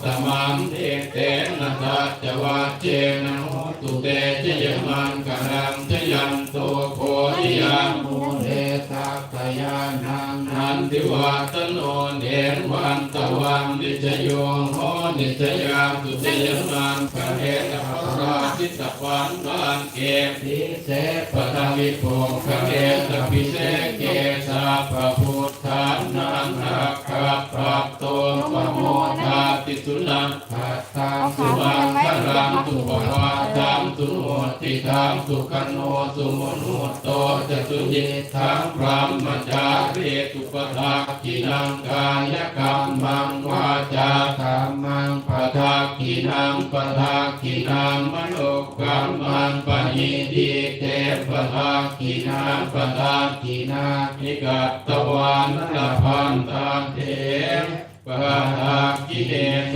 สมังเทเตนะทัจจวัจเจนะโหตุเตชยมันกรังชยันโตโพธิยามุเรสัพยานังนันติวัตโนเดนวันตวันนิจโยโหนิจยาตุเตยมันกะเรนะภราทิตวันวันเกพิเสปะทวิโภคเรตปิเสเกสาปะพุทธานังรักขะปัตโตปะโมทาติสุนังขัตตังสุมังคลังสุปวาทังสุโนติทังสุขโนสุโมนุตโตจตุยิทังพรหมจารีตุปทักขินังกายกรรมังวาจาธรรมังปะทักขินังปะทักขินังมโนกรรมังปะหิติเตปะทักขินังปะทักขินานิกัตตวานละพันตังเถปะทักขิเนโส